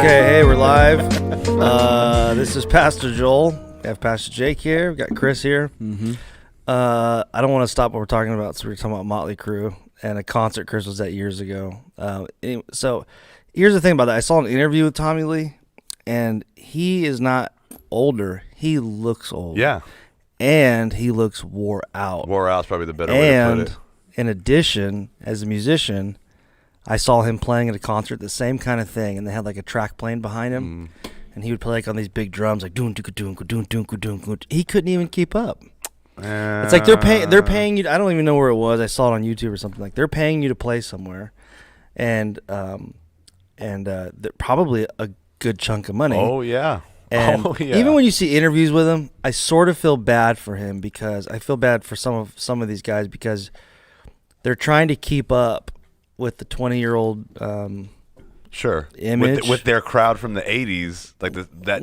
Okay, hey, we're live. This is Pastor Joel. We have Pastor Jake here. We've got Chris here. Mm-hmm. I don't want to stop what we're talking about. So we're talking about Motley Crue and a concert Chris was at years ago. Anyway, so here's the thing about that. I saw an interview with Tommy Lee, and he is not older. He looks old. Yeah. And he looks wore out. Wore out's probably the better way to put it. In addition, as a musician, I saw him playing at a concert, the same kind of thing, and they had like a track playing behind him, and he would play like on these big drums, like doon doon doon doon doon doon doon. He couldn't even keep up. It's like they're paying you. I don't even know where it was. I saw it on YouTube or something. Like they're paying you to play somewhere, and probably a good chunk of money. Oh yeah. And even when you see interviews with him, I sort of feel bad for him because I feel bad for some of these guys because they're trying to keep up with the 20-year-old image with their crowd from the 80s, like that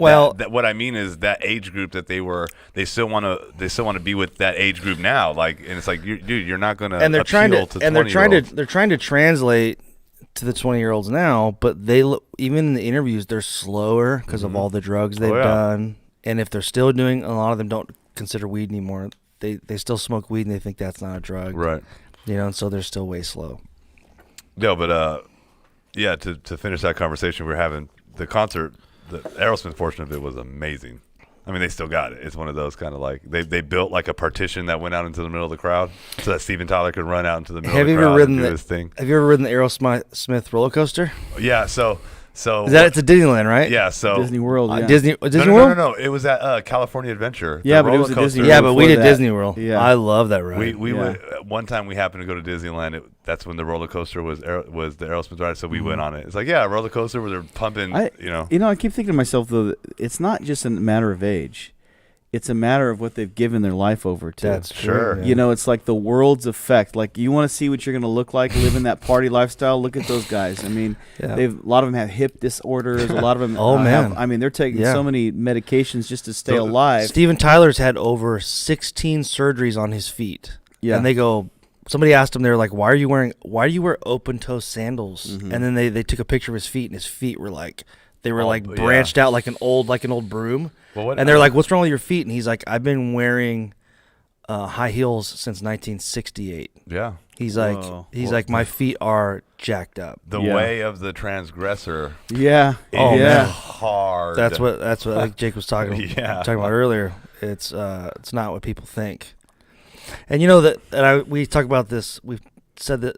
what I mean is that age group that they still want to be with that age group now, like, and it's like, dude, you're not going to they're trying to translate to the 20-year-olds now, but even in the interviews they're slower because of all the drugs they've done, and if they're still doing, a lot of them don't consider weed anymore. They still smoke weed and they think that's not a drug, right? And so they're still way slow. No, but to finish that conversation we were having, the concert, the Aerosmith portion of it was amazing. I mean, they still got it. It's one of those kind of like they built like a partition that went out into the middle of the crowd so that Steven Tyler could run out into the middle of the crowd and do his thing. Have you ever ridden the Aerosmith roller coaster? Yeah, so it's a Disneyland, right? Yeah, so Disney World. Yeah. Disney World? No. It was at California Adventure. Yeah, but it was a Disney World. Yeah, but we did Disney World. Yeah, I love that ride. We went one time. We happened to go to Disneyland. That's when the roller coaster was the Aerosmith ride. So we went on it. It's like, a roller coaster where they're pumping. I keep thinking to myself though, it's not just a matter of age. It's a matter of what they've given their life over to. That's true. Yeah. It's like the world's effect. Like, you want to see what you're going to look like living that party lifestyle? Look at those guys. I mean, a lot of them have hip disorders. A lot of them they're taking so many medications just to stay alive. Steven Tyler's had over 16 surgeries on his feet. Yeah. And somebody asked him, they're like, why do you wear open-toe sandals? Mm-hmm. And then they took a picture of his feet, and his feet were like, branched out like an old broom. And they're like, what's wrong with your feet? And he's like, I've been wearing high heels since 1968. Yeah. He's like, my feet are jacked up. The way of the transgressor. Yeah. Man. Hard. That's what like Jake was talking about earlier. It's not what people think. And we talk about this.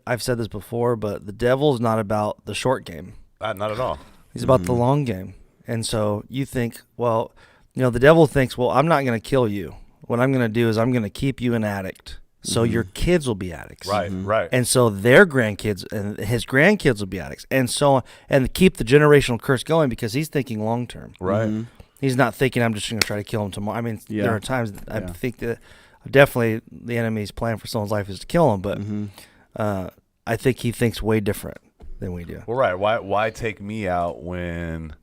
I've said this before, but the devil's not about the short game. Not at all. He's about the long game. And so you think, well, the devil thinks, well, I'm not going to kill you. What I'm going to do is I'm going to keep you an addict. So your kids will be addicts. Right, right. And so their grandkids and his grandkids will be addicts. And so, and keep the generational curse going because he's thinking long term. Right. Mm-hmm. He's not thinking, I'm just going to try to kill him tomorrow. I mean, there are times that I think that definitely the enemy's plan for someone's life is to kill him. But I think he thinks way different than we do. Well, right. Why take me out when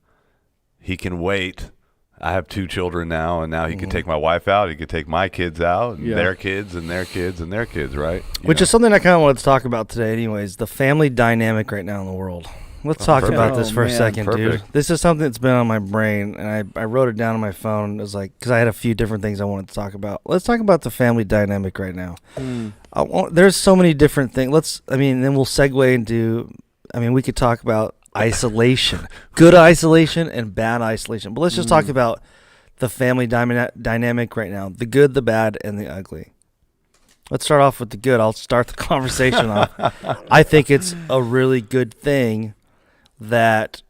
he can wait? I have 2 children now, and now he could take my wife out. He could take my kids out, and their kids, and their kids, and their kids, right? Which is something I kind of wanted to talk about today anyways, the family dynamic right now in the world. Let's talk about this for a second, dude. This is something that's been on my brain, and I wrote it down on my phone. It was like, because I had a few different things I wanted to talk about. Let's talk about the family dynamic right now. There's so many different things. Then we'll segue into, we could talk about isolation, good isolation and bad isolation. But let's just talk about the family dynamic right now, the good, the bad, and the ugly. Let's start off with the good. I'll start the conversation off. I think it's a really good thing that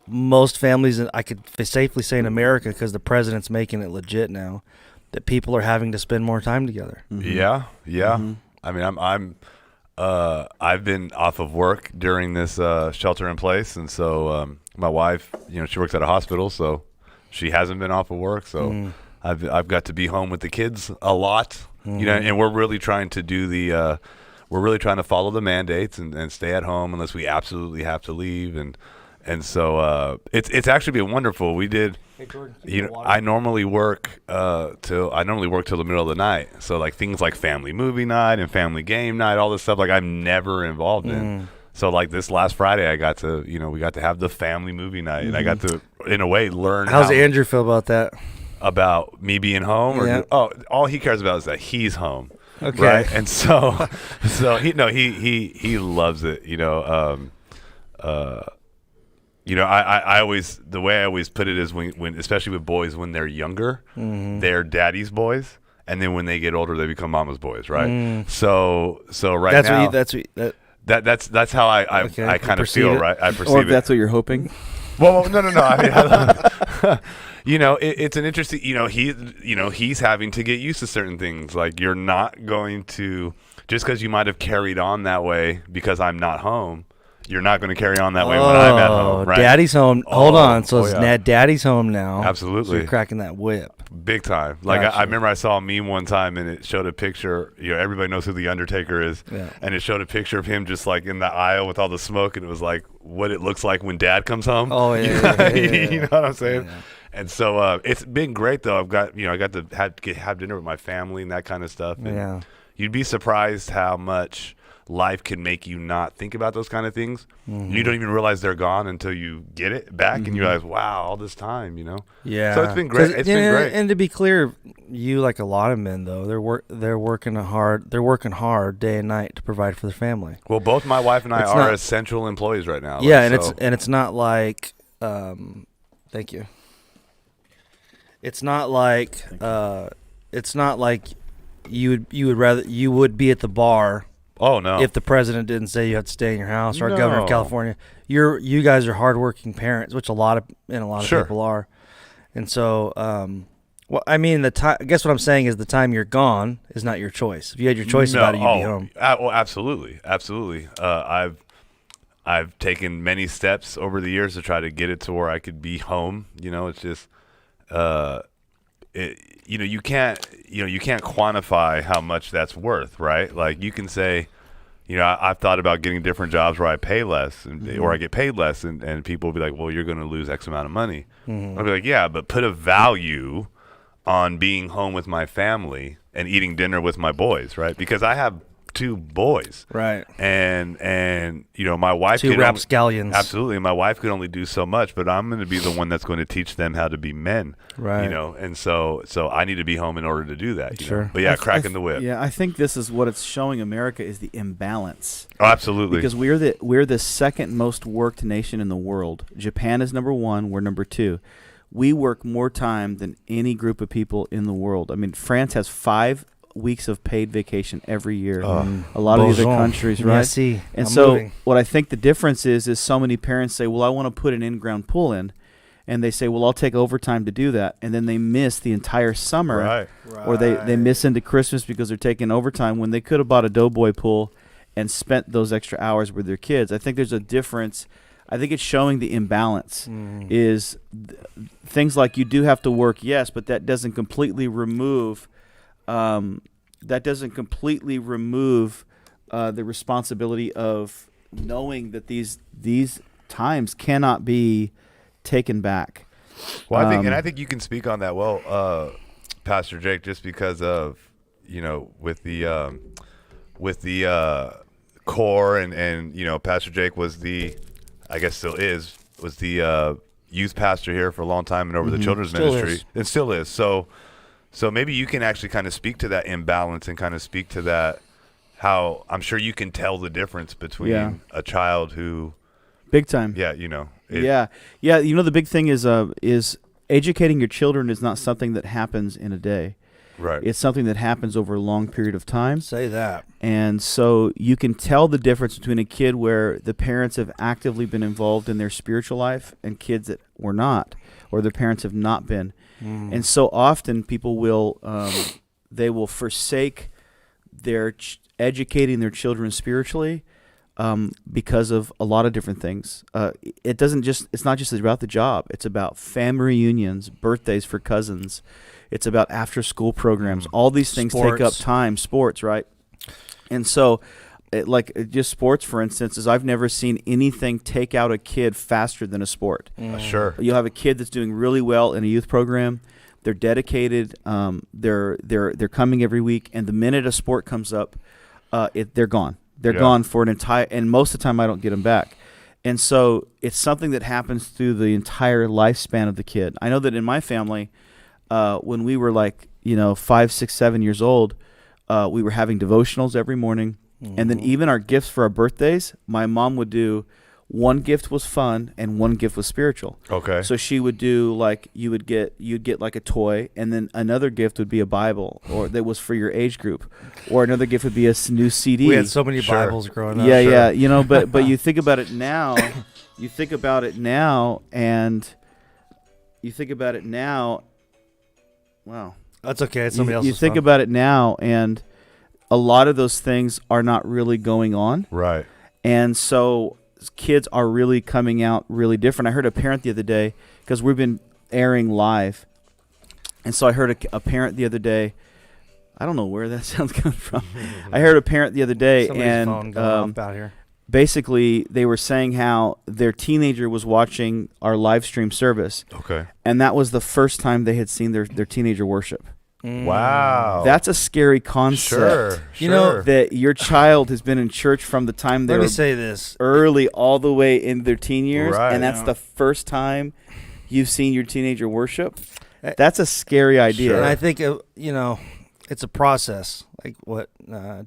most families, and I could safely say in America, because the president's making it legit now, that people are having to spend more time together. Yeah. I mean, I've been off of work during this shelter in place, and so my wife, she works at a hospital, so she hasn't been off of work. So I've got to be home with the kids a lot, and we're really trying to follow the mandates and stay at home unless we absolutely have to leave, and so it's actually been wonderful. We did. Hey, Jordan, I normally work till the middle of the night. So like things like family movie night and family game night, all this stuff, like I'm never involved in. So like this last Friday, we got to have the family movie night, and I got to, in a way, learn. How's Andrew feel about that? About me being home, or all he cares about is that he's home. Okay. Right, and so he loves it. I always, the way I always put it is when especially with boys, when they're younger, they're daddy's boys, and then when they get older, they become mama's boys, right? So now that's how I kind of feel, right? I perceive it. Or if that's what you're hoping. Well, no. I mean, it's an interesting. He's having to get used to certain things. Like, you're not going to, just because you might have carried on that way because I'm not home, you're not going to carry on that way when I'm at home, right? Daddy's home. Hold on. So Daddy's home now. Absolutely. So you're cracking that whip. Big time. Like, I remember I saw a meme one time, and it showed a picture. Everybody knows who the Undertaker is. Yeah. And it showed a picture of him just like in the aisle with all the smoke, and it was like what it looks like when Dad comes home. Oh, yeah. You know what I'm saying? Yeah. And so it's been great, though. I got to have dinner with my family and that kind of stuff. And you'd be surprised how much life can make you not think about those kind of things. You don't even realize they're gone until you get it back, and you realize, wow, all this time, Yeah. So it's been great. It's been great. And to be clear, you, like a lot of men, though, they're working hard. They're working hard day and night to provide for their family. Well, both my wife and I are essential employees right now. Yeah, it's not like. Thank you. It's not like you would be at the bar. Oh, no. If the president didn't say you had to stay in your house, or governor of California, you guys are hardworking parents, which a lot of people are, and so I mean, I guess what I'm saying is the time you're gone is not your choice. If you had your choice about it, you'd be home. Well, absolutely. I've taken many steps over the years to try to get it to where I could be home. It's just you can't quantify how much that's worth, right? Like, you can say, I've thought about getting different jobs where I pay less or I get paid less, and people will be like, well, you're going to lose X amount of money. I'll be like, yeah, but put a value on being home with my family and eating dinner with my boys, right? Because I have 2 boys, right? And my wife, 2 rapscallions. Absolutely, my wife could only do so much, but I'm going to be the one that's going to teach them how to be men, right? And so I need to be home in order to do that. Sure. But yeah, cracking the whip. Yeah, I think this is what it's showing America is the imbalance. Oh, absolutely. Because we're the second most worked nation in the world. Japan is number 1. We're number 2. We work more time than any group of people in the world. I mean, France has 5 weeks of paid vacation every year. A lot of the other countries, right? Merci. And so what I think the difference is so many parents say, well, I want to put an in-ground pool in. And they say, well, I'll take overtime to do that. And then they miss the entire summer. Right. Or they miss into Christmas because they're taking overtime when they could have bought a Doughboy pool and spent those extra hours with their kids. I think there's a difference. I think it's showing the imbalance is things like you do have to work, yes, but that doesn't completely remove the responsibility of knowing that these times cannot be taken back. Well, I think you can speak on that well, Pastor Jake, just because of with the core and Pastor Jake was I guess still was the youth pastor here for a long time and over the children's ministry. It still is. So maybe you can actually kind of speak to that imbalance and kind of speak to that, how I'm sure you can tell the difference between a child who big time. Yeah, Yeah. The big thing is educating your children is not something that happens in a day. Right. It's something that happens over a long period of time. Say that. And so you can tell the difference between a kid where the parents have actively been involved in their spiritual life and kids that were not, or their parents have not been. And so often people will they will forsake their educating their children spiritually because of a lot of different things. It's not just about the job. It's about family reunions, birthdays for cousins. It's about after-school programs. All these things take up time. Sports, right? And so, just sports, for instance, is I've never seen anything take out a kid faster than a sport. Sure. You'll have a kid that's doing really well in a youth program. They're dedicated. They're coming every week, and the minute a sport comes up, they're gone. They're gone for an entire, and most of the time I don't get them back. And so it's something that happens through the entire lifespan of the kid. I know that in my family, when we were 5, 6, 7 years old, we were having devotionals every morning. Mm-hmm. And then even our gifts for our birthdays, my mom would do, one gift was fun and one gift was spiritual. Okay. So she would do you'd get like a toy, and then another gift would be a Bible, or that was for your age group, or another gift would be a new CD. We had so many Bibles growing up. Yeah, yeah. But you think about it now, Wow. That's okay. It's somebody else's. You think about it now, and a lot of those things are not really going on. Right. And so kids are really coming out really different. I heard a parent the other day, because we've been airing live, and so I heard a parent the other day. I don't know where that sound's coming from. I heard a parent the other day, somebody's phone going off out here. Basically, they were saying how their teenager was watching our live stream service. Okay. And that was the first time they had seen their teenager worship. Wow. That's a scary concept. Sure. That your child has been in church from the time they were say this early all the way in their teen years, right. and that's the first time you've seen your teenager worship. That's a scary idea. Sure. And I think, it's a process. Like what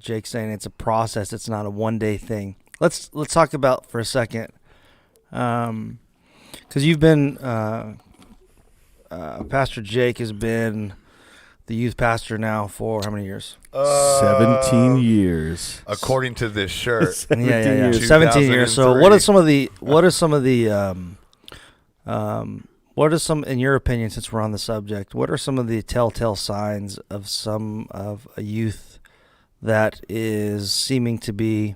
Jake's saying, it's a process. It's not a one-day thing. Let's talk about for a second, because you've been Pastor Jake has been the youth pastor now for how many years? 17 years, according to this shirt. Yeah. 17 years. So what are some in your opinion, since we're on the subject, what are some of the telltale signs of a youth that is seeming to be,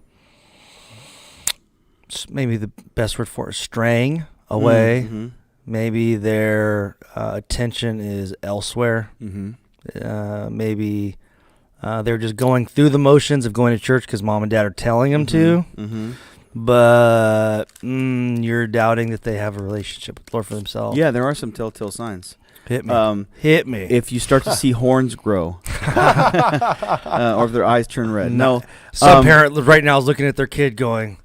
maybe the best word for it, straying away? Mm-hmm. Maybe their attention is elsewhere. Mm-hmm. Maybe they're just going through the motions of going to church because mom and dad are telling them to. Mm-hmm. But you're doubting that they have a relationship with the Lord for themselves. Yeah, there are some telltale signs. Hit me. Hit me. If you start to see horns grow, or if their eyes turn red. No. Some parent right now is looking at their kid going,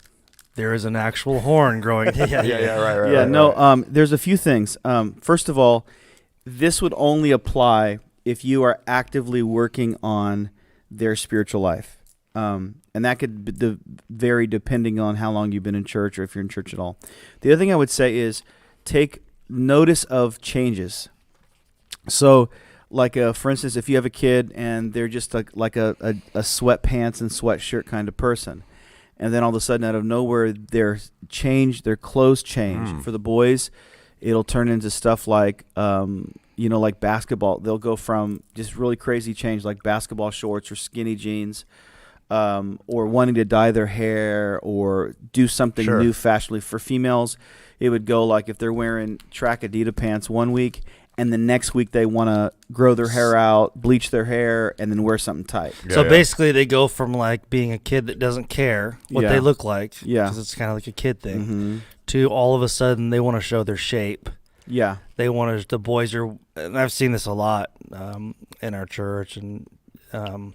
there is an actual horn growing. Right. Yeah, no, there's a few things. First of all, this would only apply if you are actively working on their spiritual life. And that could vary depending on how long you've been in church or if you're in church at all. The other thing I would say is take notice of changes. So, for instance, if you have a kid and they're just like a sweatpants and sweatshirt kind of person, and then all of a sudden out of nowhere their clothes change. For the boys, it'll turn into stuff like like basketball. They'll go from just really crazy change, like basketball shorts or skinny jeans, or wanting to dye their hair or do something new fashionably. For females, it would go like if they're wearing track Adidas pants one week, and the next week they want to grow their hair out, bleach their hair, and then wear something tight. So basically they go from like being a kid that doesn't care what they look like, because it's kind of like a kid thing, to all of a sudden they want to show their shape. Yeah. They want to, the boys are, and I've seen this a lot in our church and, out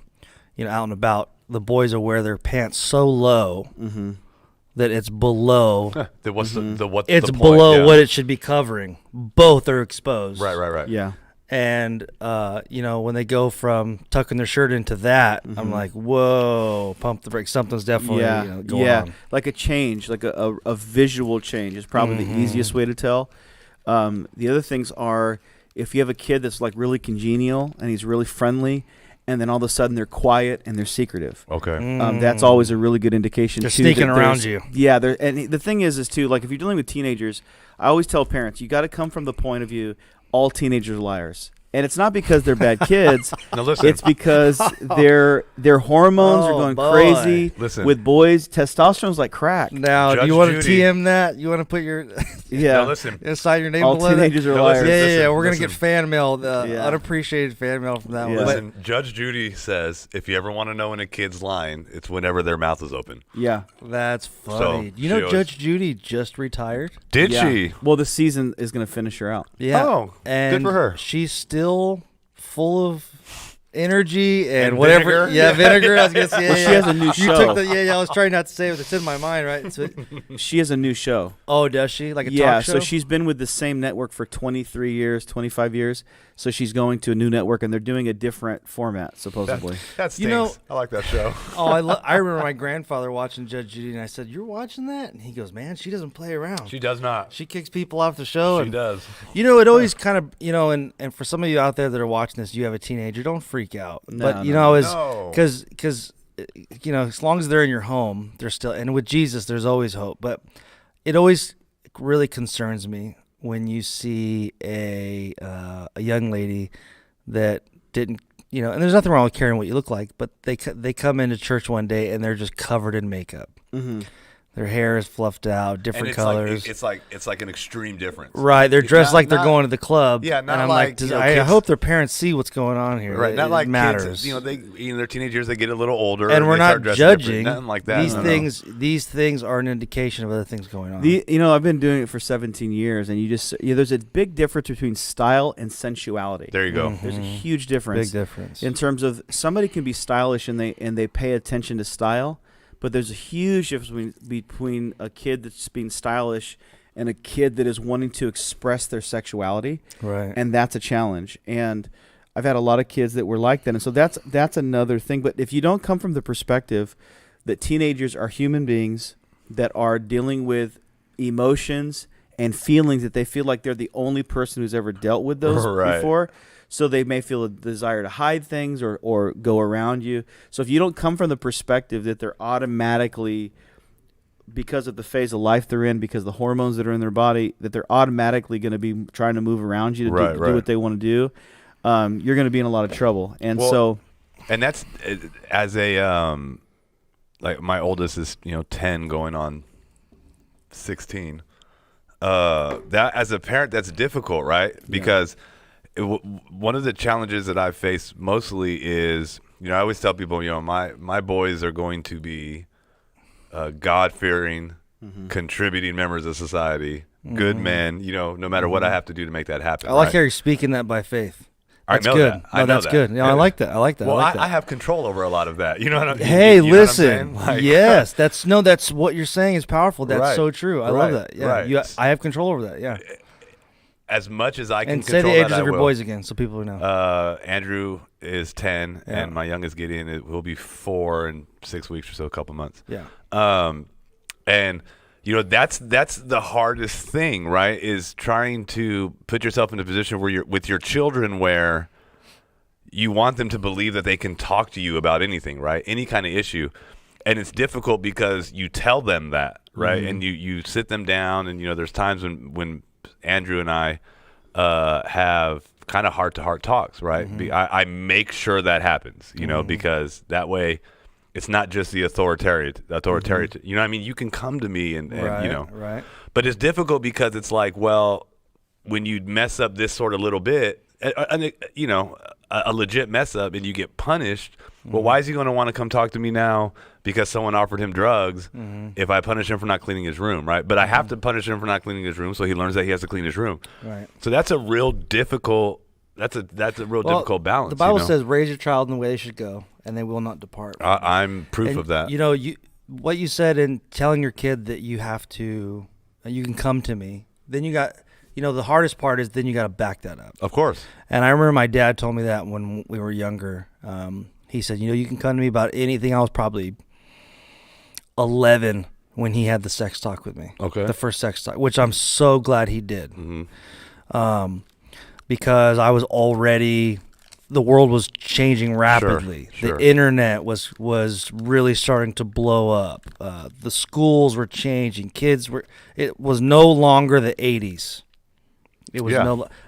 and about. The boys will wear their pants so low that it's below. It's below what it should be covering. Both are exposed. Right. Yeah. And, when they go from tucking their shirt into that, I'm like, whoa, pump the brakes. Something's definitely going on. Like a change, like a visual change is probably the easiest way to tell. The other things are if you have a kid that's like really congenial and he's really friendly, and then all of a sudden they're quiet and they're secretive. Okay. That's always a really good indication. They're sneaking around you. Yeah. And the thing is too, like if you're dealing with teenagers, I always tell parents, you got to come from the point of view, all teenagers are liars. And it's not because they're bad kids. No, listen. It's because their hormones are going crazy. Listen. With boys, testosterone's like crack. Now, do you want to TM that? You want to put your No, listen. inside your name? All teenagers are liars. Yeah. We're gonna get fan mail, unappreciated fan mail from that one. Listen, Judge Judy says if you ever want to know when a kid's lying, it's whenever their mouth is open. Yeah, that's funny. So, Judge Judy just retired? Did she? Well, the season is gonna finish her out. Yeah. Oh, and good for her. She's still full of energy and whatever. Vinegar. Yeah, vinegar. I was gonna say. Well, she has a new show. I was trying not to say it. It's in my mind, right? So, she has a new show. Oh, does she? Like a Yeah, talk show? so she's been with the same network for 23 years, 25 years. So she's going to a new network, and they're doing a different format, supposedly. That stinks. I like that show. I remember my grandfather watching Judge Judy, and I said, "You're watching that?" And he goes, "Man, she doesn't play around. She does not. She kicks people off the show." She does. It always kind of, and for some of you out there that are watching this, you have a teenager, don't freak out. But because as long as they're in your home, they're still, and with Jesus, there's always hope. But it always really concerns me when you see a young lady that didn't, and there's nothing wrong with caring what you look like, but they come into church one day and they're just covered in makeup. Mm-hmm. Their hair is fluffed out, different colors. It's like an extreme difference. Right, they're dressed like they're going to the club. Yeah, not and I'm like I hope their parents see what's going on here. Right, not like matters. Kids. They in their teenagers they get a little older, and we're not judging. Nothing like that. These things are an indication of other things going on. I've been doing it for 17 years, and there's a big difference between style and sensuality. There you go. Mm-hmm. There's a huge difference. Big difference in terms of somebody can be stylish and they pay attention to style. But there's a huge difference between a kid that's being stylish and a kid that is wanting to express their sexuality. Right. And that's a challenge. And I've had a lot of kids that were like that. And so that's another thing. But if you don't come from the perspective that teenagers are human beings that are dealing with emotions and feelings that they feel like they're the only person who's ever dealt with those before, so they may feel a desire to hide things or go around you. So if you don't come from the perspective that they're automatically, because of the phase of life they're in, because of the hormones that are in their body, that they're automatically going to be trying to move around you to do what they want to do, you're going to be in a lot of trouble. And and that's as a like my oldest is 10 going on 16. That as a parent, that's difficult, right? Because one of the challenges that I face mostly is, I always tell people, my boys are going to be God-fearing, contributing members of society, good men, no matter what I have to do to make that happen. I like how you're speaking that by faith. That's good. That's good. Yeah, I like that. Well, I have control over a lot of that. You know what I mean? Hey, listen. Yes, that's what you're saying is powerful. That's so true. I love that. Yeah, I have control over that. Yeah. As much as I can and control say the ages that, of your boys again, so people know. Andrew is 10, and my youngest Gideon will be 4 in 6 weeks or so, a couple months. Yeah. And that's the hardest thing, right? Is trying to put yourself in a position where you're with your children, where you want them to believe that they can talk to you about anything, right? Any kind of issue. And it's difficult because you tell them that, right? Mm-hmm. And you sit them down, and there's times when Andrew and I have kind of heart-to-heart talks, right? Mm-hmm. I make sure that happens, because that way it's not just the authoritarian. Mm-hmm. You know what I mean? You can come to me and right. But it's difficult because it's like, well, when you mess up this sort of little bit, a legit mess up, and you get punished, well, why is he going to want to come talk to me now because someone offered him drugs if I punish him for not cleaning his room, right? But I have to punish him for not cleaning his room, so he learns that he has to clean his room. Right. So that's a real difficult difficult balance. The Bible says, raise your child in the way they should go, and they will not depart. I'm proof of that. What you said in telling your kid that you can come to me, then you got... the hardest part is then you got to back that up. Of course. And I remember my dad told me that when we were younger. He said, you can come to me about anything. I was probably 11 when he had the sex talk with me. Okay. The first sex talk, which I'm so glad he did. Mm-hmm. Because I was already, the world was changing rapidly. Sure. The internet was really starting to blow up. The schools were changing. It was no longer the 80s. It was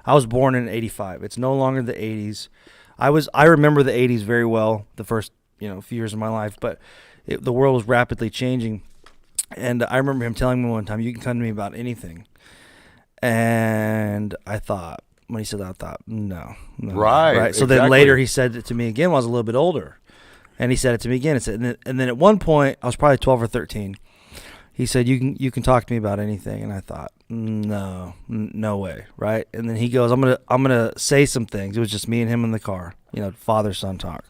I was born in 85. It's no longer the 80s. I remember the 80s very well, the first few years of my life, but the world was rapidly changing. And I remember him telling me one time, you can come to me about anything. And I thought, when he said that, I thought, no. Right. So then later he said it to me again when I was a little bit older. And he said it to me again. And then at one point, I was probably 12 or 13. He said, you can talk to me about anything. And I thought, no way, right? And then he goes, I'm gonna say some things. It was just me and him in the car, father-son talk.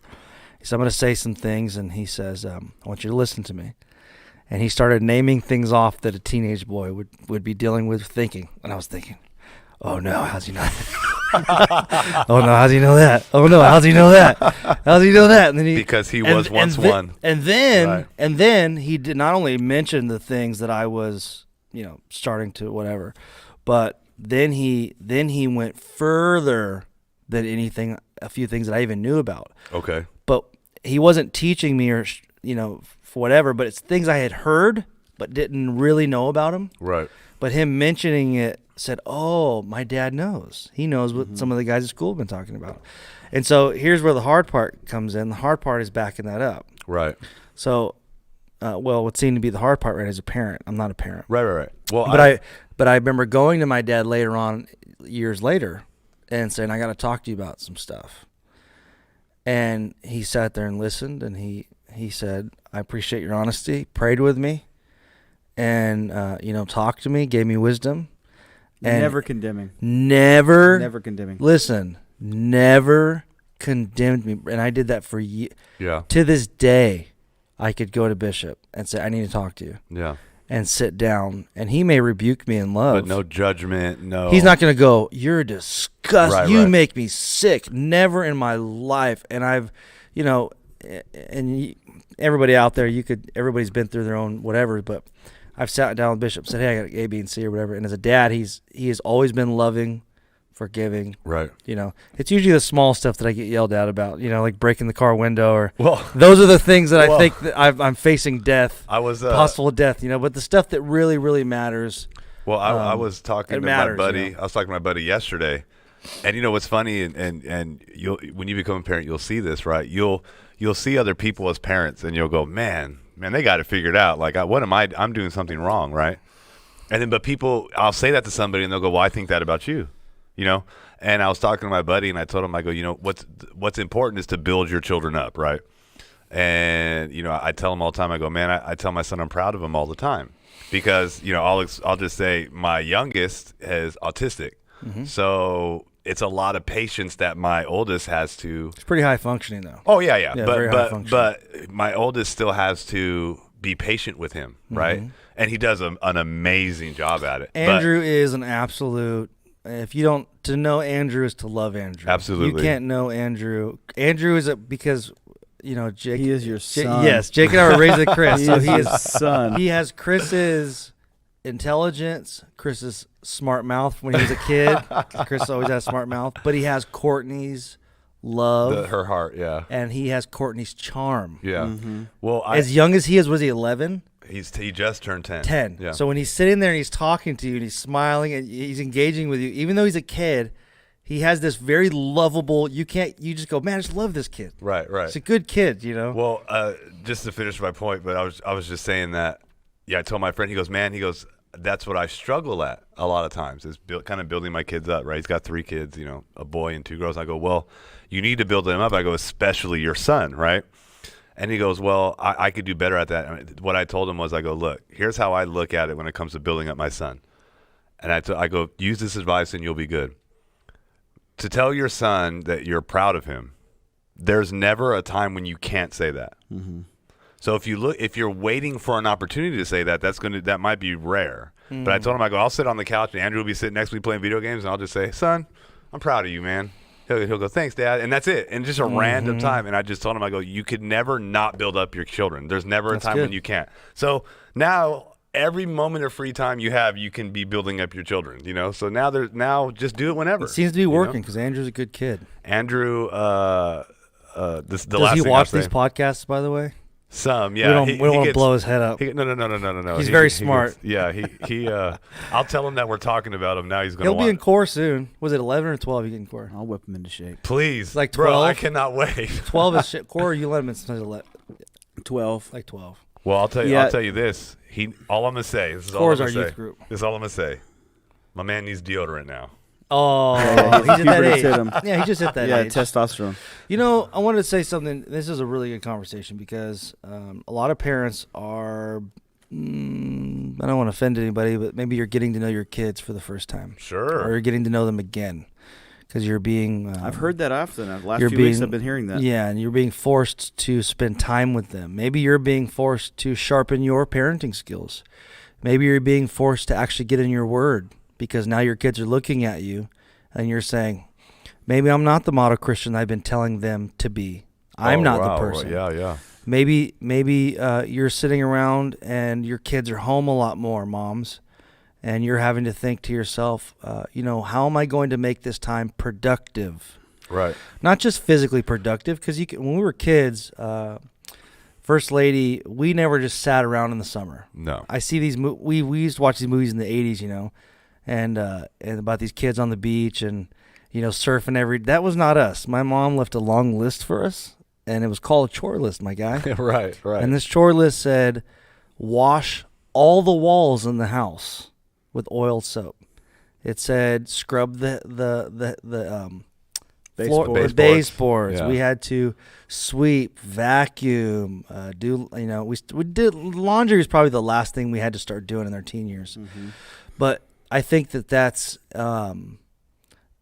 He said, I'm gonna say some things, and he says, I want you to listen to me. And he started naming things off that a teenage boy would be dealing with thinking. And I was thinking, oh no, how's he know that? Oh no, how's he know that? Oh no, how's he know that? How's he know that? And then because he was once one. And then he did not only mention the things that I was, starting to whatever, but then he went further than anything, a few things that I even knew about. Okay. But he wasn't teaching me or, for whatever, but it's things I had heard but didn't really know about him. Right. But him mentioning it said, oh, my dad knows. He knows what some of the guys at school have been talking about. And so here's where the hard part comes in. The hard part is backing that up. Right. So, what seemed to be the hard part right as a parent. I'm not a parent. Right. Well, but I remember going to my dad later on, years later, and saying, I got to talk to you about some stuff. And he sat there and listened, and he said, I appreciate your honesty, prayed with me, and, talked to me, gave me wisdom. And never condemning. Never condemning. Listen, never condemned me. And I did that for years. Yeah. To this day, I could go to Bishop and say, I need to talk to you. Yeah. And sit down. And he may rebuke me in love. But no judgment, no. He's not going to go, you're disgusting. Right, you make me sick. Never in my life. And I've, everybody out there, everybody's been through their own whatever, but I've sat down with Bishop, said, hey, I got A, B, and C or whatever. And as a dad, he has always been loving, forgiving. Right. It's usually the small stuff that I get yelled at about, like breaking the car window or those are the things that I think that I'm facing death, possible death, but the stuff that really, really matters. Well, I was talking to my buddy. I was talking to my buddy yesterday, and what's funny, and when you become a parent, you'll see this, right? You'll see other people as parents, and you'll go, man, they got it figured out. Like, what am I? I'm doing something wrong, right? And then, but people, I'll say that to somebody, and they'll go, well, I think that about you, And I was talking to my buddy, and I told him, I go, what's important is to build your children up, right? And I tell him all the time, I go, man, I tell my son I'm proud of him all the time, because I'll just say my youngest is autistic, so it's a lot of patience that my oldest has to. It's pretty high functioning though. Oh yeah. But my oldest still has to be patient with him, right? And he does an amazing job at it. Andrew is an absolute. If you don't, to know Andrew is to love Andrew. Absolutely. You can't know Andrew. Andrew is because Jake. He is your son. Yes, Jake and I were raised with Chris. He is his son. He has Chris's intelligence, Chris's smart mouth when he was a kid. Chris always has a smart mouth, but he has Courtney's love, her heart, yeah, and he has Courtney's charm. Yeah. Well, as young as he is, was he 11? He just turned 10. 10. Yeah. So when he's sitting there and he's talking to you and he's smiling and he's engaging with you, even though he's a kid, he has this very lovable. You just go, man, I just love this kid. Right. It's a good kid, Well, just to finish my point, but I was just saying that. Yeah, I told my friend. He goes, that's what I struggle at a lot of times is kind of building my kids up, right? He's got 3 kids, a boy and 2 girls. I go, well, you need to build them up. I go, especially your son, right? And he goes, well, I could do better at that. I mean, what I told him was, I go, look, here's how I look at it when it comes to building up my son. And I go, use this advice and you'll be good. To tell your son that you're proud of him, there's never a time when you can't say that. So if you're waiting for an opportunity to say that, that might be rare. But I told him, I go, I'll sit on the couch and Andrew will be sitting next to me playing video games, and I'll just say, son, I'm proud of you, man. He'll go, thanks, Dad, and that's it. And just a random time. And I just told him, I go, you could never not build up your children. There's never a time when you can't. So now every moment of free time you have, you can be building up your children. So now just do it whenever. It seems to be working because Andrew's a good kid. Andrew, does he watch these podcasts, by the way? Some, yeah. We don't want to blow his head up. No. He's very smart. He I'll tell him that we're talking about him. Now he's going to He'll be in core soon. Was it 11 or 12 you get in core? I'll whip him into shape. Please. Like 12? Bro, I cannot wait. 12 is core, or you let him in sometimes 11? 12. Like 12. Well, I'll tell you this. All I'm going to say, this is all I'm going to say. Youth group. This is all I'm going to say. My man needs deodorant now. Oh, he's at that age. Yeah, he just hit that age. Yeah, testosterone. I wanted to say something. This is a really good conversation because a lot of parents are I don't want to offend anybody, but maybe you're getting to know your kids for the first time. Sure. Or you're getting to know them again because you're being... I've heard that often. The last few weeks I've been hearing that. Yeah, and you're being forced to spend time with them. Maybe you're being forced to sharpen your parenting skills. Maybe you're being forced to actually get in your word because now your kids are looking at you and you're saying, maybe I'm not the model Christian I've been telling them to be. I'm not the person. Yeah. Maybe you're sitting around and your kids are home a lot more, moms, and you're having to think to yourself, how am I going to make this time productive? Right. Not just physically productive, because when we were kids, First Lady, we never just sat around in the summer. No. I see these we used to watch these movies in the 80s, and about these kids on the beach and surfing that was not us. My mom left a long list for us. And it was called a chore list, my guy. Right. And this chore list said, wash all the walls in the house with oiled soap. It said, scrub the baseboards. Yeah. We had to sweep, vacuum, we did laundry was probably the last thing we had to start doing in our teen years. Mm-hmm. But I think that's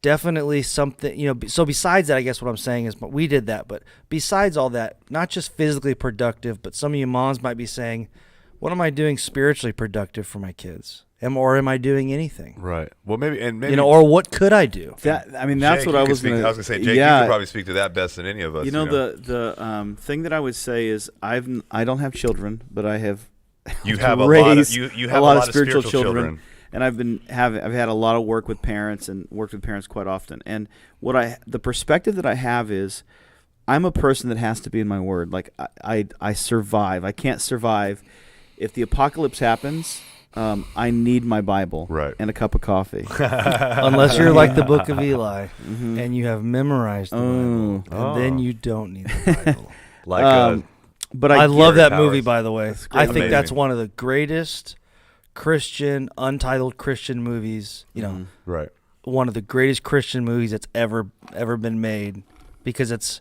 definitely something, so besides that, I guess what I'm saying is we did that. But besides all that, not just physically productive, but some of you moms might be saying, what am I doing spiritually productive for my kids? Or am I doing anything? Right. Well, maybe or what could I do? That's Jake, what I was going to say. Jake, you could probably speak to that best than any of us. The thing that I would say is I don't have children, but I have you have a lot of spiritual children. And I've had a lot of work with parents and worked with parents quite often. And the perspective that I have is I'm a person that has to be in my word. Like I survive. I can't survive if the apocalypse happens. I need my Bible and a cup of coffee. Unless you're like the Book of Eli and you have memorized the Bible, and then you don't need the Bible. But I love that movie, by the way. I think that's one of the greatest Christian, untitled Christian movies, right. One of the greatest Christian movies that's ever been made, because it's,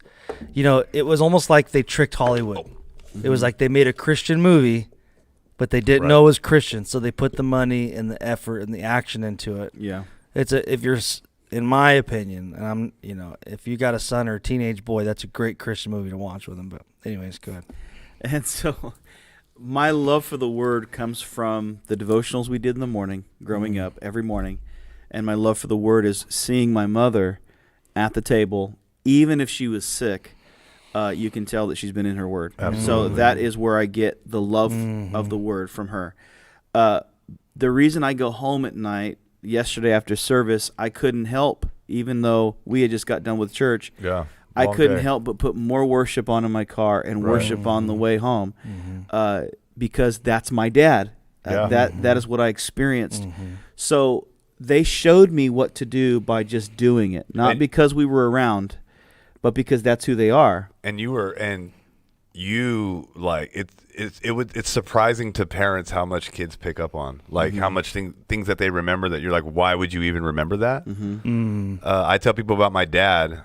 it was almost like they tricked Hollywood. It was like they made a Christian movie, but they didn't know it was Christian, so they put the money and the effort and the action into it. Yeah. If you're, in my opinion, and I'm, if you got a son or a teenage boy, that's a great Christian movie to watch with them. But anyways, go ahead. And so my love for the Word comes from the devotionals we did in the morning, growing up, every morning. And my love for the Word is seeing my mother at the table, even if she was sick, you can tell that she's been in her Word. Absolutely. So that is where I get the love of the Word from her. The reason I go home at night, yesterday after service, I couldn't help, even though we had just got done with church. Yeah. I couldn't help but put more worship on in my car and worship on the way home, because that's my dad. That is what I experienced. So they showed me what to do by just doing it, not because we were around, but because that's who they are. And it's surprising to parents how much kids pick up on, like how much things that they remember that you're like, why would you even remember that? I tell people about my dad.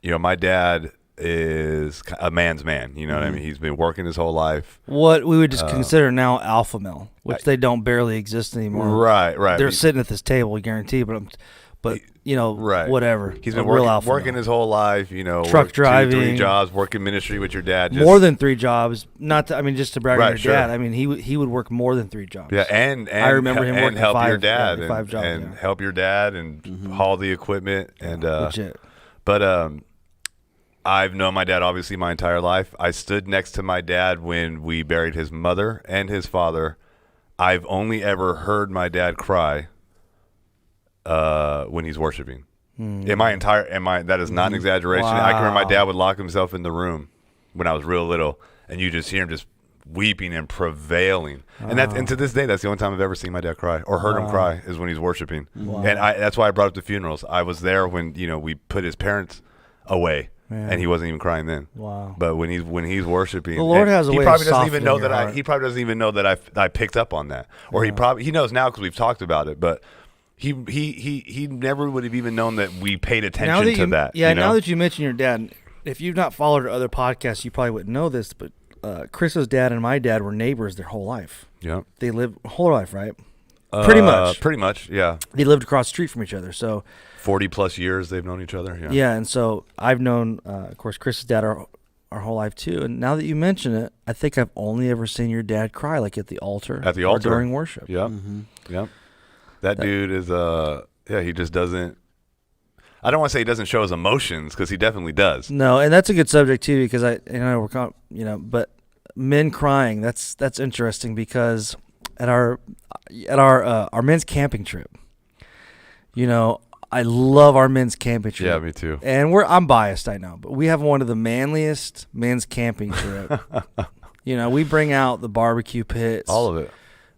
My dad is a man's man. You know what I mean? He's been working his whole life. What we would just consider now alpha male, which they don't barely exist anymore. Right. They're sitting at this table, guarantee. But whatever. He's been working his whole life. Truck driving, 2, 3 jobs, working ministry with your dad. More than 3 jobs. Just to brag on your dad. I mean, he would work more than 3 jobs. Yeah, and I remember him working help 5, your dad 5 jobs, and help your dad and haul the equipment and legit. But I've known my dad obviously my entire life. I stood next to my dad when we buried his mother and his father. I've only ever heard my dad cry when he's worshiping. That is not an exaggeration. Wow. I can remember my dad would lock himself in the room when I was real little, and you just hear him just weeping and prevailing. And to this day, that's the only time I've ever seen my dad cry or heard him cry is when he's worshiping. Wow. And that's why I brought up the funerals. I was there when we put his parents away. Man. And he wasn't even crying then. Wow! But when he's worshiping, the Lord has a way of he probably doesn't even know that I picked up on that, or he knows now because we've talked about it. But he never would have even known that we paid attention to that. Yeah, now that you mention your dad, if you've not followed our other podcasts, you probably wouldn't know this. But Chris's dad and my dad were neighbors their whole life. Yeah. They lived whole life, right? Pretty much. Pretty much, yeah. They lived across the street from each other. So 40 plus years they've known each other. Yeah. Yeah, and so I've known, of course, Chris's dad our whole life too. And now that you mention it, I think I've only ever seen your dad cry, like at the altar. At the altar. Or during worship. Yeah. Mm-hmm. Yeah. That dude is, he just doesn't. I don't want to say he doesn't show his emotions, because he definitely does. No, and that's a good subject too, because but men crying, that's interesting, because at our men's camping trip, I love our men's camping trip. Yeah, me too. And I'm biased, I know, but we have one of the manliest men's camping trip. We bring out the barbecue pits, all of it.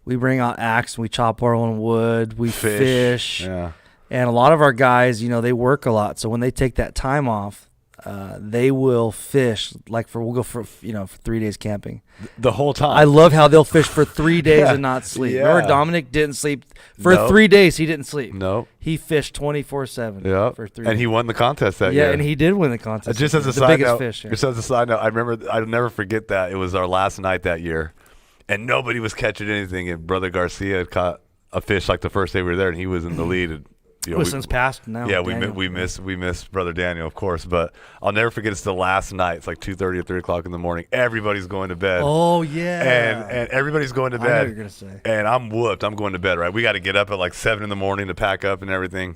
We bring out axe, and we chop our own wood. We fish. Yeah. And a lot of our guys, they work a lot. So when they take that time off, they will fish. We'll go for 3 days camping. The whole time. I love how they'll fish for 3 days and not sleep. Yeah. Remember, Dominic didn't sleep for 3 days. He didn't sleep. No. He fished 24/7 for 3 days. And he won the contest that year. Yeah, and he did win the contest. Just as a side note, just as a side note, I remember, I'll never forget that. It was our last night that year, and nobody was catching anything. And Brother Garcia had caught a fish like the first day we were there, and he was in the lead. And, since passed now. Yeah, we miss Brother Daniel, of course, but I'll never forget. It's the last night. It's like 2:30 or 3 o'clock in the morning. Everybody's going to bed. Oh yeah, and everybody's going to bed. I know what you're gonna say. And I'm whooped. I'm going to bed. Right, we got to get up at like 7 in the morning to pack up and everything.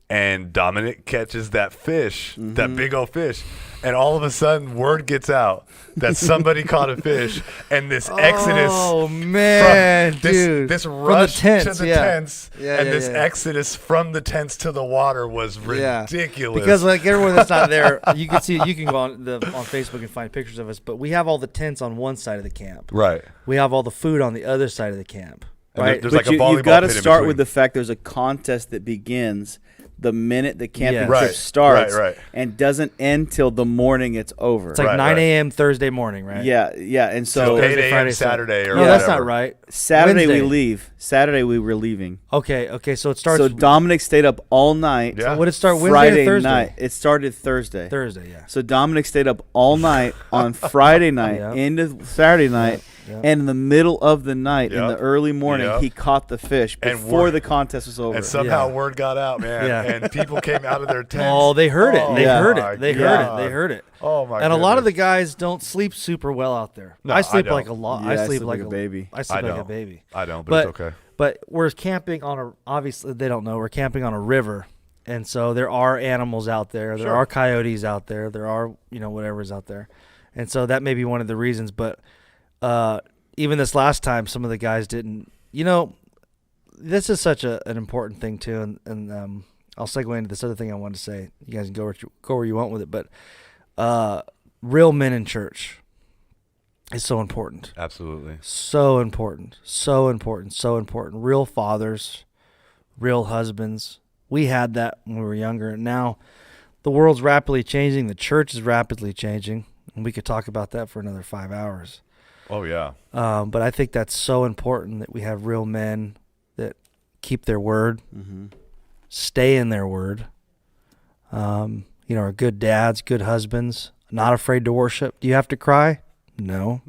And Dominic catches that fish, that big old fish, and all of a sudden, word gets out that somebody caught a fish, and this exodus. Oh man, dude! This rush to the tents, exodus from the tents to the water was ridiculous. Because everyone that's not there, you can go on Facebook and find pictures of us. But we have all the tents on one side of the camp. Right. We have all the food on the other side of the camp. Right. There's like a volleyball you've got to pit in start between. with the fact there's a contest that begins the minute the camping trip starts and doesn't end till the morning it's over. It's like 9 a.m. Thursday morning, right? Yeah, and so 8 a.m. Saturday or no, that's not right. Saturday Wednesday. we leave. Saturday we were leaving. Okay, so it starts. So Dominic stayed up all night. Yeah. So would it start Wednesday Friday or Thursday? night? It started Thursday. Thursday, yeah. So Dominic stayed up all night on Friday night into Saturday night. Yep. And in the middle of the night, in the early morning, he caught the fish before the contest was over. And somehow word got out, man. And people came out of their tents. Oh, they heard it. They heard it. Oh, my God. And a lot of the guys don't sleep super well out there. No, I sleep I like a lot. Yeah, I sleep like a baby. I sleep like a baby. I don't, but it's okay. But we're camping on obviously, they don't know, we're camping on a river. And so there are animals out there. There are coyotes out there. There are, whatever's out there. And so that may be one of the reasons. But even this last time, some of the guys didn't. This is such an important thing too, and I'll segue into this other thing I wanted to say. You guys can go where you want with it, but real men in church is so important. Absolutely, so important. Real fathers, real husbands. We had that when we were younger, and now the world's rapidly changing. The church is rapidly changing, and we could talk about that for another 5 hours. Oh, yeah. But I think that's so important that we have real men that keep their word, stay in their word, are good dads, good husbands, not afraid to worship. Do you have to cry? No.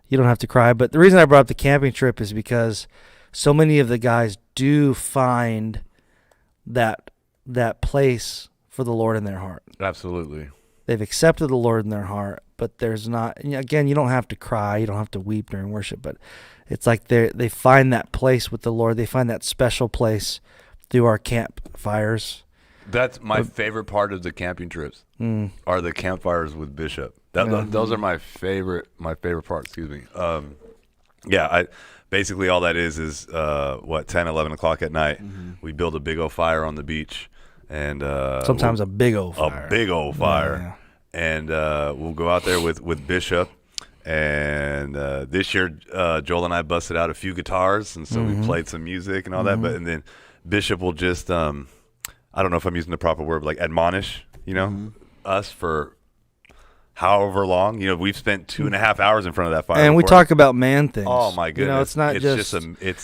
You don't have to cry. But the reason I brought up the camping trip is because so many of the guys do find that place for the Lord in their heart. Absolutely. They've accepted the Lord in their heart. But there's not, again, you don't have to cry, you don't have to weep during worship, but it's like they find that place with the Lord. They find that special place through our campfires. That's my favorite part of the camping trips are the campfires with Bishop. Those are my favorite part, excuse me. Basically all that is 10, 11 o'clock at night. We build a big old fire on the beach. And sometimes a big old fire. Yeah. And we'll go out there with Bishop. And this year, Joel and I busted out a few guitars, and so we played some music and all that. And then Bishop will just, I don't know if I'm using the proper word, but like admonish, us for however long. We've spent 2.5 hours in front of that fire. And we talk about man things. Oh my goodness! It's not just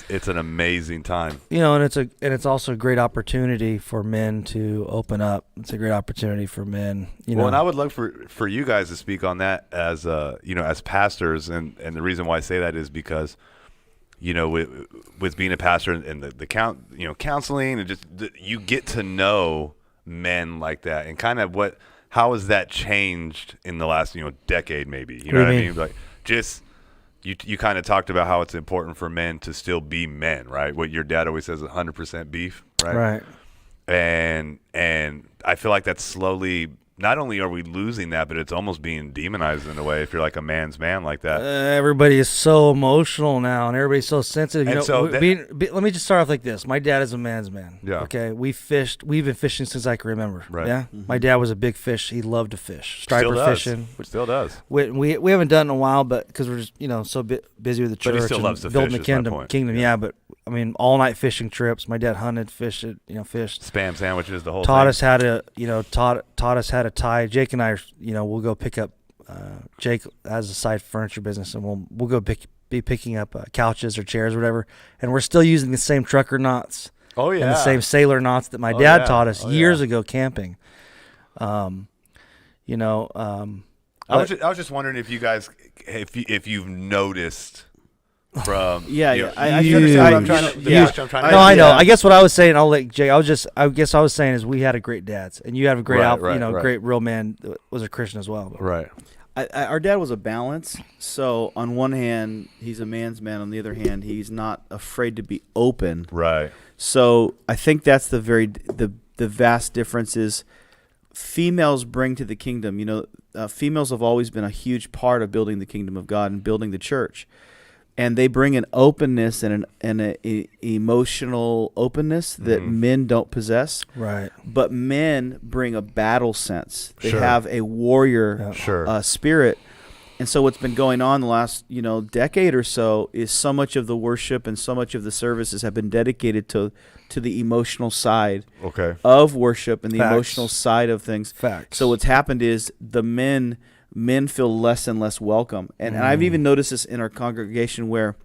it's an amazing time. And it's also a great opportunity for men to open up. It's a great opportunity for men. Well, and I would love for you guys to speak on that as as pastors, and the reason why I say that is because with being a pastor and the counseling and just you get to know men like that, and kind of how has that changed in the last decade maybe? You know what I mean? Like just you kind of talked about how it's important for men to still be men, right? What your dad always says, 100% beef, right? Right. And I feel like that's slowly. Not only are we losing that, but it's almost being demonized in a way if you're like a man's man like that. Everybody is so emotional now, and everybody's so sensitive. And let me just start off like this. My dad is a man's man. Yeah. Okay. We've been fishing since I can remember. Right. Yeah. Mm-hmm. My dad was a big fish. He loved to fish. Striper fishing. Still does. We haven't done it in a while, but because we're just so busy with the church. But he still loves to building fish. The kingdom. Yeah. But I mean, all night fishing trips. My dad hunted, fished, fished. Spam sandwiches, the whole taught thing. us how to, taught us how to tie. Jake and I, we'll go pick up. Jake has a side furniture business, and we'll go be picking up couches or chairs or whatever. And we're still using the same trucker knots. Oh yeah. And the same sailor knots that my dad taught us years ago camping. I was just wondering if you guys, if you've noticed. From I know. I guess what I was saying, I'll let Jay. I guess I was saying is we had a great dads, and you have a great great real man that was a Christian as well. Right. Our dad was a balance. So on one hand, he's a man's man. On the other hand, he's not afraid to be open. Right. So I think that's the vast difference is females bring to the kingdom. Females have always been a huge part of building the kingdom of God and building the church. And they bring an openness and an emotional openness that men don't possess. Right. But men bring a battle sense. They have a warrior spirit. And so what's been going on the last decade or so is so much of the worship and so much of the services have been dedicated to the emotional side of worship and the emotional side of things. Facts. So what's happened is the men feel less and less welcome. And I've even noticed this in our congregation where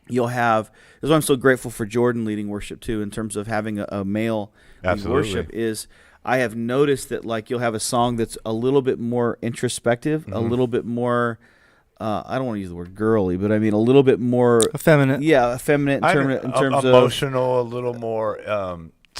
you'll have, this is why I'm so grateful for Jordan leading worship too, in terms of having a male lead worship, is I have noticed that you'll have a song that's a little bit more introspective, a little bit more, I don't want to use the word girly, but I mean a little bit more effeminate. Yeah, effeminate in terms emotional, a little more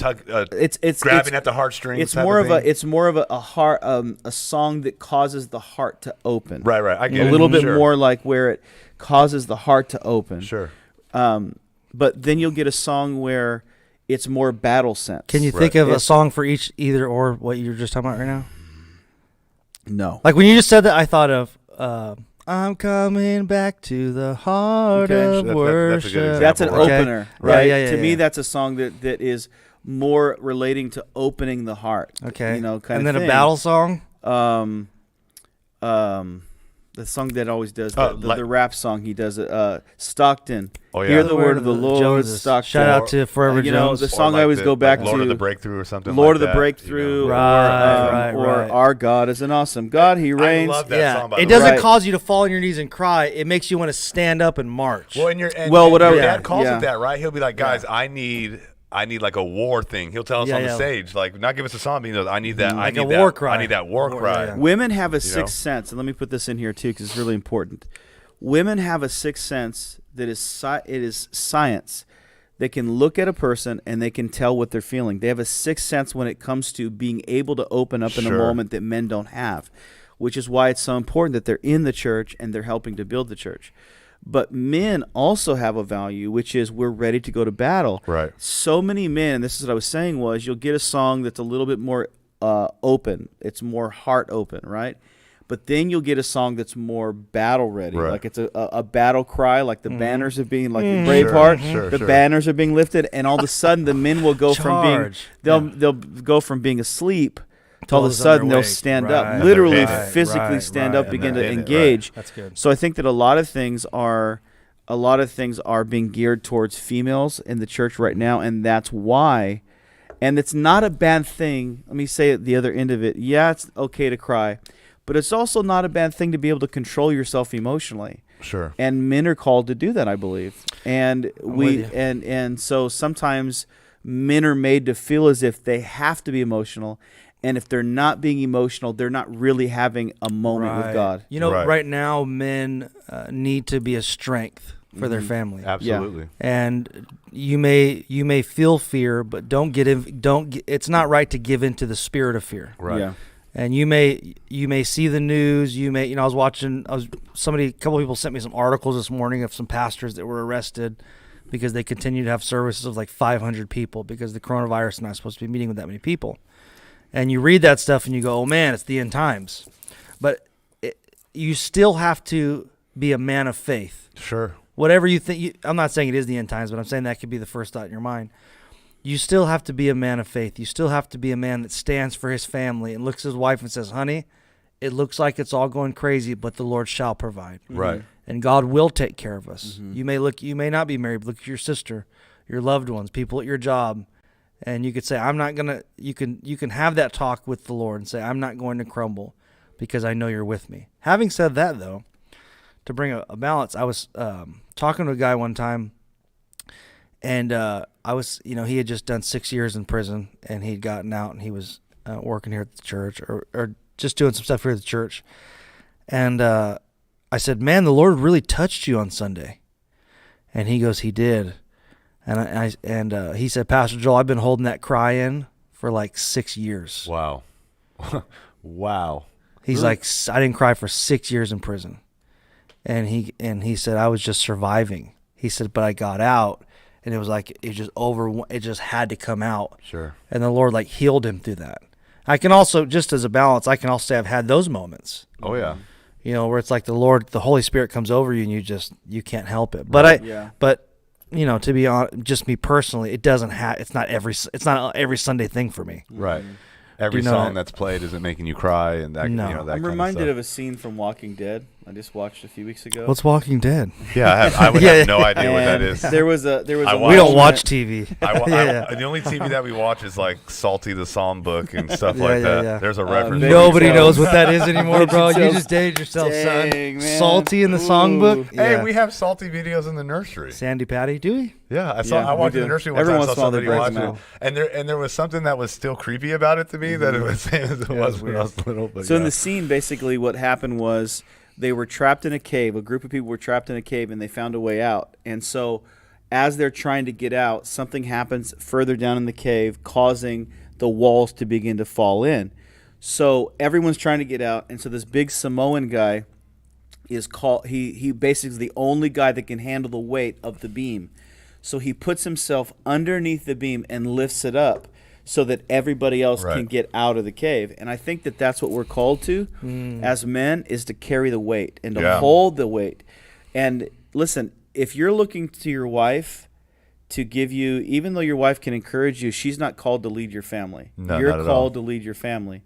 it's grabbing at the heartstrings. It's more of a heart, a song that causes the heart to open. Right. I get a little bit more like where it causes the heart to open. Sure. But then you'll get a song where it's more battle sense. Can you think of a song for either or what you're just talking about right now? No. Like when you just said that, I thought of I'm coming back to the heart of worship. That's an opener, right? Yeah, to me, that's a song that is more relating to opening the heart. Okay. And then a battle song? The song that always does the rap song he does Stockton. Oh yeah. Hear the word of the Lord, Joneses. Stockton. Shout out to Forever Jones. The song I always go back to. Lord of the Breakthrough or something. Lord like of the Breakthrough. Right. Or Our God is an awesome God. He reigns. I love that song. By the way. It doesn't cause you to fall on your knees and cry. It makes you want to stand up and march. Well, whatever. Your dad calls it that, right? He'll be like, guys, I need like a war thing. He'll tell us on the stage, not give us a song, but he knows, I need that. I need that war cry. I need that war cry. Yeah. Women have a sixth sense, and let me put this in here too, because it's really important. Women have a sixth sense that is science. They can look at a person and they can tell what they're feeling. They have a sixth sense when it comes to being able to open up in a moment that men don't have, which is why it's so important that they're in the church and they're helping to build the church. But men also have a value, which is we're ready to go to battle. Right. So many men, and this is what I was saying, was you'll get a song that's a little bit more open. It's more heart open, right? But then you'll get a song that's more battle ready. Right. Like it's a battle cry, like the banners are being, like Braveheart, the banners are being lifted, and all of a sudden the men will go from being, they'll go from being asleep to all of a sudden they'll stand up, literally physically stand up, begin to engage. That's good. So I think that a lot of things are being geared towards females in the church right now, and that's why. And it's not a bad thing. Let me say at the other end of it. Yeah, it's okay to cry, but it's also not a bad thing to be able to control yourself emotionally. Sure. And men are called to do that, I believe. And so sometimes men are made to feel as if they have to be emotional. And if they're not being emotional, they're not really having a moment with God. You know, right now, men need to be a strength for their family. Absolutely. Yeah. And you may feel fear, but it's not right to give in to the spirit of fear. Right. Yeah. And you may see the news. A couple of people sent me some articles this morning of some pastors that were arrested because they continue to have services of like 500 people because the coronavirus is not supposed to be meeting with that many people. And you read that stuff and you go, oh man, it's the end times. But you still have to be a man of faith. Sure. Whatever you think, I'm not saying it is the end times, but I'm saying that could be the first thought in your mind. You still have to be a man of faith. You still have to be a man that stands for his family and looks at his wife and says, honey, it looks like it's all going crazy, but the Lord shall provide. Right. And God will take care of us. Mm-hmm. You may not be married, but look at your sister, your loved ones, people at your job. And you could say, you can have that talk with the Lord and say, I'm not going to crumble because I know you're with me. Having said that, though, to bring a balance, I was talking to a guy one time, and he had just done 6 years in prison, and he'd gotten out, and he was working here at the church or just doing some stuff here at the church. And I said, man, the Lord really touched you on Sunday. And he goes, he did. And he said, Pastor Joel, I've been holding that cry in for like 6 years. Wow. Wow. He's really? Like, I didn't cry for 6 years in prison. And he said, I was just surviving. He said, but I got out, and it was like it just had to come out. Sure. And the Lord like healed him through that. I can also, just as a balance, I can also say I've had those moments. Oh yeah. You know, where it's like the Holy Spirit comes over you and you can't help it. But but you know, to be honest, just me personally, it's not every Sunday thing for me. Right. Every song that's played isn't making you cry, and that. No. You know, that I'm kind reminded of a scene from Walking Dead. I just watched a few weeks ago. What's Walking Dead? Yeah, I would have no idea what that is. There was a. We don't watch TV. The only TV that we watch is like Salty the Psalm Book and stuff like that. Yeah. There's a reference. Nobody knows what that is anymore, bro. You just dated yourself, son. Man. Salty in the songbook. Hey, we have Salty videos in the nursery. Sandy Patty, do we? Yeah, I watched in the nursery one time. I saw somebody watch it, and there was something that was still creepy about it to me that it was same as it was when I was little. But so in the scene, basically, what happened was they were trapped in a cave. A group of people were trapped in a cave, and they found a way out. And so, as they're trying to get out, something happens further down in the cave, causing the walls to begin to fall in. So everyone's trying to get out, and so this big Samoan guy is called. He basically is the only guy that can handle the weight of the beam. So he puts himself underneath the beam and lifts it up so that everybody else can get out of the cave. And I think that that's what we're called to as men, is to carry the weight and to hold the weight. And listen, if you're looking to your wife to give you, even though your wife can encourage you, she's not called to lead your family. No, you're called to lead your family.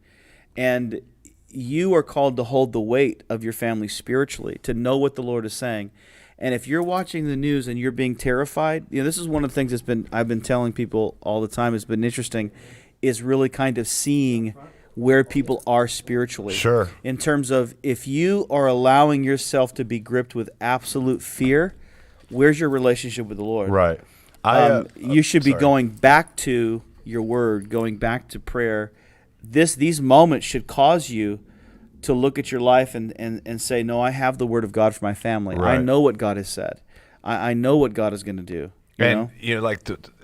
And you are called to hold the weight of your family spiritually, to know what the Lord is saying. And if you're watching the news and you're being terrified, you know, this is one of the things I've been telling people all the time has been interesting, is really kind of seeing where people are spiritually. Sure. In terms of, if you are allowing yourself to be gripped with absolute fear, where's your relationship with the Lord? Right. You should be going back to your word, going back to prayer. These moments should cause you to look at your life and say, no, I have the word of God for my family. Right. I know what God has said. I know what God is going to do. You know, like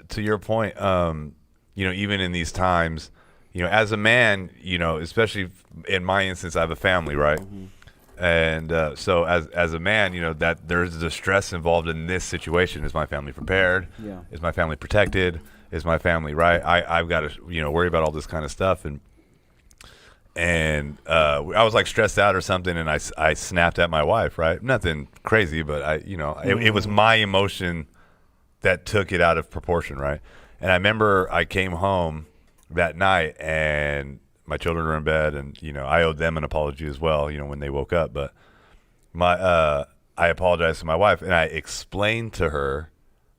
to your point, you know, even in these times, you know, as a man, you know, especially in my instance, I have a family, right? Mm-hmm. And so as a man, you know, that there's the stress involved in this situation. Is my family prepared? Yeah. Is my family protected? Is my family right? I've got to, you know, worry about all this kind of stuff. And I was like stressed out or something, and I snapped at my wife, right? Nothing crazy, but it was my emotion that took it out of proportion, right? And I remember I came home that night, and my children were in bed, and you know I owed them an apology as well, you know, when they woke up. But I apologized to my wife, and I explained to her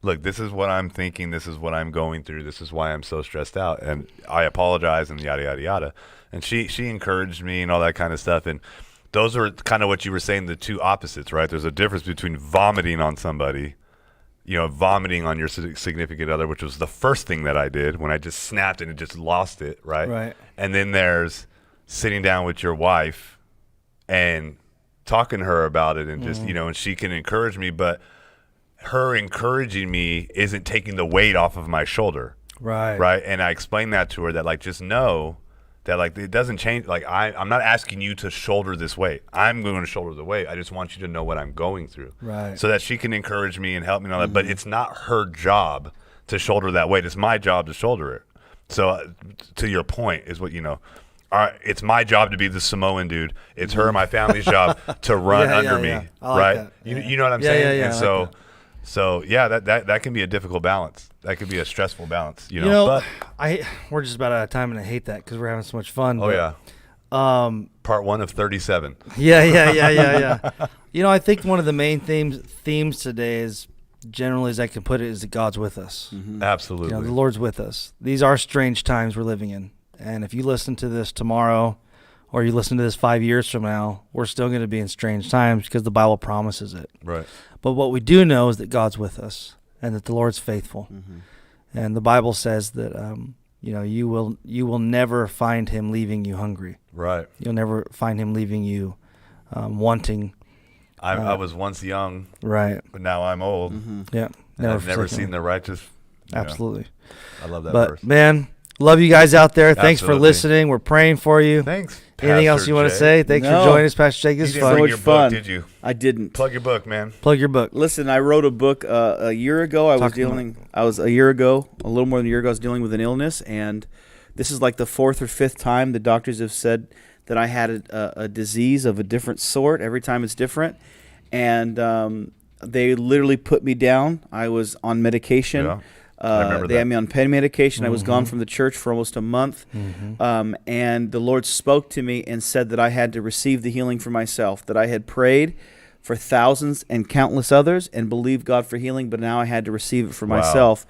look, this is what I'm thinking. This is what I'm going through. This is why I'm so stressed out. And I apologize and yada, yada, yada. And she encouraged me and all that kind of stuff. And those are kind of what you were saying, the two opposites, right? There's a difference between vomiting on somebody, vomiting on your significant other, which was the first thing that I did when I just snapped and just lost it, right? Right. And then there's sitting down with your wife and talking to her about it and just, and she can encourage me, but her encouraging me isn't taking the weight off of my shoulder. Right. Right. And I explained that to her that, like, just know that, like, it doesn't change. Like, I'm not asking you to shoulder this weight. I'm going to shoulder the weight. I just want you to know what I'm going through. Right. So that she can encourage me and help me and all that. But it's not her job to shoulder that weight. It's my job to shoulder it. So to your point is what, it's my job to be the Samoan dude. It's her, my family's job to run under me. Right. That. You know what I'm saying? Yeah. And so that can be a difficult balance. That could be a stressful balance, But we're just about out of time, and I hate that because we're having so much fun. Oh, yeah. Part 1 of 37. Yeah. I think one of the main themes today is, generally as I can put it, is that God's with us. Mm-hmm. Absolutely. The Lord's with us. These are strange times we're living in. And if you listen to this tomorrow or you listen to this 5 years from now, we're still going to be in strange times because the Bible promises it. Right. But what we do know is that God's with us and that the Lord's faithful. Mm-hmm. And the Bible says that you will never find him leaving you hungry. Right. You'll never find him leaving you wanting. I was once young. Right. But now I'm old. Mm-hmm. Yeah. I've never seen the righteous. Absolutely. I love that verse. Man, love you guys out there. Absolutely. Thanks for listening. We're praying for you. Thanks. Anything else you want to say? Thanks for joining us, Pastor Jake. This is fun. You didn't bring your book, did you? I didn't. Plug your book, man. Plug your book. Listen, I wrote a book a year ago. A little more than a year ago, I was dealing with an illness, and this is like the 4th or 5th time the doctors have said that I had a disease of a different sort. Every time it's different. And they literally put me down. I was on medication. Yeah. They had me on pain medication. I was gone from the church for almost a month. And the Lord spoke to me and said that I had to receive the healing for myself, that I had prayed for thousands and countless others and believed God for healing, but now I had to receive it for myself.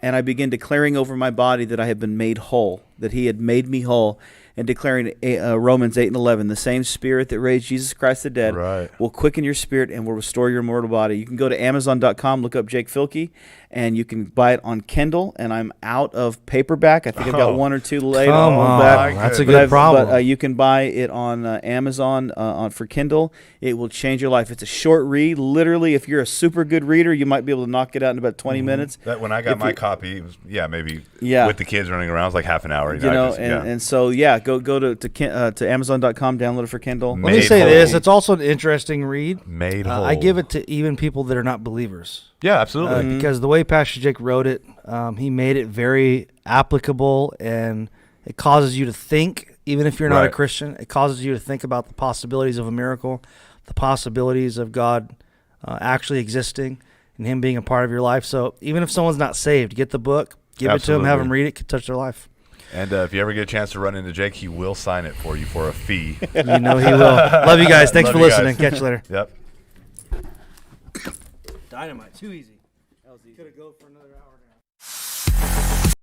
And I began declaring over my body that I had been made whole, that he had made me whole, and declaring Romans 8:11, the same Spirit that raised Jesus Christ the dead will quicken your spirit and will restore your mortal body. You can go to Amazon.com, look up Jake Filkey, and you can buy it on Kindle. And I'm out of paperback. I think I've got 1 or 2 later on back. That's a good problem. But you can buy it on Amazon for Kindle. It will change your life. It's a short read. Literally, if you're a super good reader, you might be able to knock it out in about 20 minutes. When I got my copy, it was, with the kids running around, it was like half an hour. Go to Amazon.com, download it for Kindle. Let me say this. It's also an interesting read. Made whole. I give it to even people that are not believers. Yeah, absolutely. Because the way Pastor Jake wrote it, he made it very applicable, and it causes you to think, even if you're not a Christian, it causes you to think about the possibilities of a miracle, the possibilities of God actually existing and him being a part of your life. So even if someone's not saved, get the book, give it to them, have them read it, it could touch their life. And if you ever get a chance to run into Jake, he will sign it for you for a fee. He will. Love you guys. Thanks for listening. Catch you later. Yep. Dynamite. Too easy. Could have go for another hour.